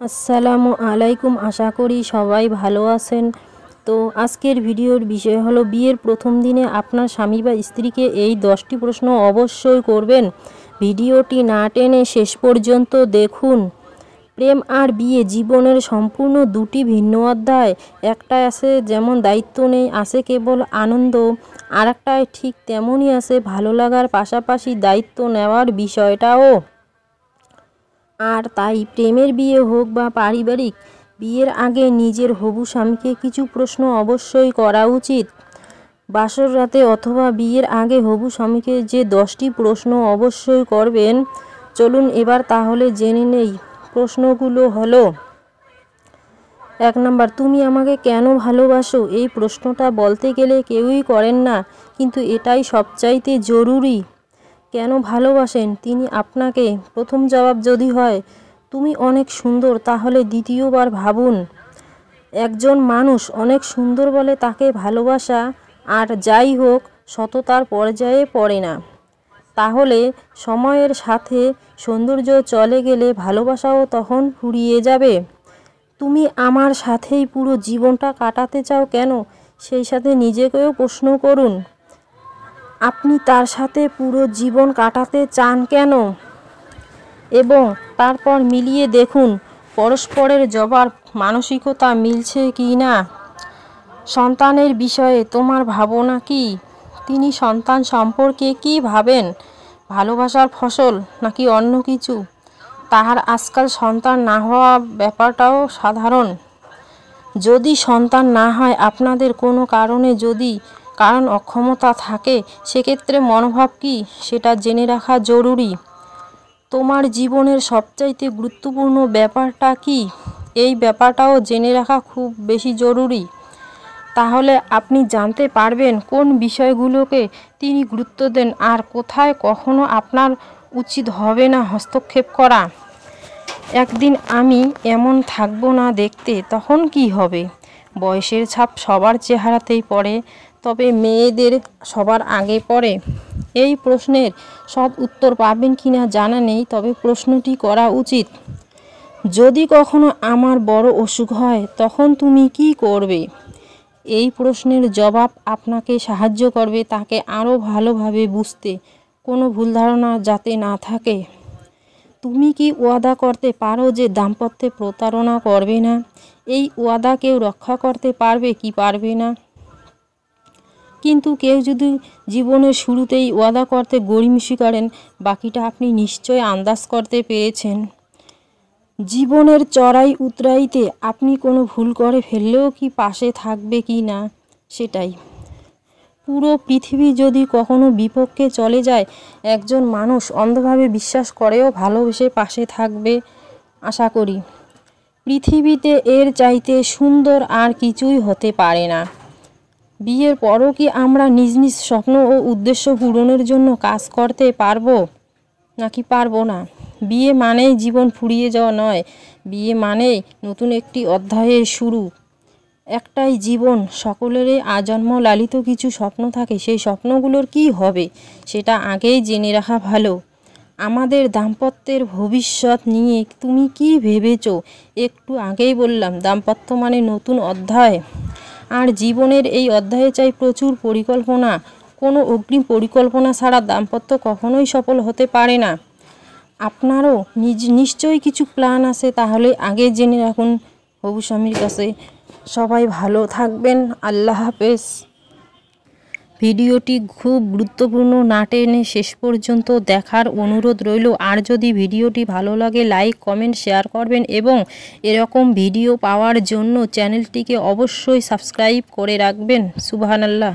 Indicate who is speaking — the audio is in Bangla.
Speaker 1: আসসালামু আলাইকুম। আশা করি সবাই ভালো আছেন। তো আজকের ভিডিওর বিষয় হলো বিয়ের প্রথম দিনে আপনার স্বামী বা স্ত্রীকে এই 10টি প্রশ্ন অবশ্যই করবেন। ভিডিওটি না টেনে শেষ পর্যন্ত দেখুন। প্রেম আর বিয়ে জীবনের সম্পূর্ণ দুটি ভিন্ন অধ্যায়। একটা আছে যেমন দায়িত্ব নেই, আছে কেবল আনন্দ, আর একটায় ঠিক তেমনই আছে ভালো লাগার পাশাপাশি দায়িত্ব নেওয়ার বিষয়টাও। আর তাই প্রেমের বিয়ে হোক বা পারিবারিক বিয়ের আগে নিজের হবু স্বামীকে কিছু প্রশ্ন অবশ্যই করা উচিত। বাসর রাতে অথবা বিয়ের আগে হবু স্বামীকে যে 10টি প্রশ্ন অবশ্যই করবেন, চলুন এবার তাহলে জেনে নেই। প্রশ্নগুলো হলো: 1 নাম্বার, তুমি আমাকে কেন ভালোবাসো? এই প্রশ্নটা বলতে গেলে কেউই করেন না, কিন্তু এটাই সবচাইতে জরুরি। কেন ভালোবাসেন তিনি আপনাকে? প্রথম জবাব যদি হয় তুমি অনেক সুন্দর, তাহলে দ্বিতীয়বার ভাবুন। একজন মানুষ অনেক সুন্দর বলে তাকে ভালোবাসা আর যাই হোক সততার পর্যায়ে পড়ে না। তাহলে সময়ের সাথে সৌন্দর্য চলে গেলে ভালোবাসাও তখন ফুরিয়ে যাবে। তুমি আমার সাথেই পুরো জীবনটা কাটাতে চাও কেন? সেই সাথে নিজেকেও প্রশ্ন করুন, আপনি তার সাথে পুরো জীবন কাটাতে চান কেন? এবং তারপর মিলিয়ে দেখুন পরস্পরের জবার মানসিকতা মিলছে কি না। সন্তানের বিষয়ে তোমার ভাবনা কি? তিনি সন্তান সম্পর্কে কি ভাবেন? ভালোবাসার ফসল নাকি অন্য কিছু? তাহার আজকাল সন্তান না হওয়া ব্যাপারটাও সাধারণ। যদি সন্তান না হয় আপনাদের কোনো কারণে, যদি কারণ অক্ষমতা থাকে, সেক্ষেত্রে মনোভাব কি সেটা জেনে রাখা জরুরি। তোমার জীবনের সবচাইতে গুরুত্বপূর্ণ ব্যাপারটা কি? এই ব্যাপারটাও জেনে রাখা খুব বেশি জরুরি। তাহলে আপনি জানতে পারবেন কোন বিষয়গুলোকে তিনি গুরুত্ব দেন আর কোথায় কখনো আপনার উচিত হবে না হস্তক্ষেপ করা। একদিন আমি এমন থাকবো না দেখতে, তখন কি হবে? বয়সের ছাপ সবার চেহারাতেই পড়ে, তবে মেয়েদের সবার আগে পড়ে। এই প্রশ্নের সৎ উত্তর পাবেন কিনা জানা নেই, তবে প্রশ্নটি করা উচিত। যদি কখনো আমার বড় অসুখ হয় তখন তুমি কি করবে? এই প্রশ্নের জবাব আপনাকে সাহায্য করবে তাকে আরও ভালোভাবে বুঝতে, কোনো ভুল ধারণা যাতে না থাকে। তুমি কি ওয়াদা করতে পারো যে দাম্পত্যে প্রতারণা করবে না? এই ওয়াদা কেউ রক্ষা করতে পারবে কি পারবে না? কিন্তু কেউ যদি জীবনের শুরুতেই ওয়াদা করতে গড়িমসি করেন, বাকিটা আপনি নিশ্চয় আন্দাজ করতে পেরেছেন। জীবনের চড়াই উতরাইতে আপনি কোনো ভুল করে ফেললেও কি পাশে থাকবে কি না, সেটাই। পুরো পৃথিবী যদি কখনো বিপক্ষে চলে যায়, একজন মানুষ অন্ধভাবে বিশ্বাস করেও ভালোবেসে পাশে থাকবে আশা করি। পৃথিবীতে এর চাইতে সুন্দর আর কিছুই হতে পারে না। বিয়ের পরও কি আমরা নিজ নিজ স্বপ্ন ও উদ্দেশ্য পূরণের জন্য কাজ করতে পারবো নাকি পারবো না? বিয়ে মানেই জীবন ফুরিয়ে যাওয়া নয়, বিয়ে মানেই নতুন একটি অধ্যায়ের শুরু। একটাই জীবন, সকলেরই আজন্ম লালিত কিছু স্বপ্ন থাকে। সেই স্বপ্নগুলোর কি হবে সেটা আগেই জেনে রাখা ভালো। আমাদের দাম্পত্যের ভবিষ্যৎ নিয়ে তুমি কি ভেবেছো? একটু আগেই বললাম, দাম্পত্য মানে নতুন অধ্যায়। আর জীবনের এই অধ্যায়ে চাই প্রচুর পরিকল্পনা। কোনো অগ্রিম পরিকল্পনা ছাড়া দাম্পত্য কখনোই সফল হতে পারে না। আপনারও নিশ্চয়ই কিছু প্ল্যান আছে, তাহলে আগে জেনে রাখুন হবু স্বামীর কাছে। সবাই ভালো থাকবেন, আল্লাহ হাফেজ। ভিডিওটি খুব গুরুত্বপূর্ণ, না টেনে শেষ পর্যন্ত দেখার অনুরোধ রইল। আর যদি ভিডিওটি ভালো লাগে লাইক, কমেন্ট, শেয়ার করবেন এবং এরকম ভিডিও পাওয়ার জন্য চ্যানেলটিকে অবশ্যই সাবস্ক্রাইব করে রাখবেন। সুবহানাল্লাহ।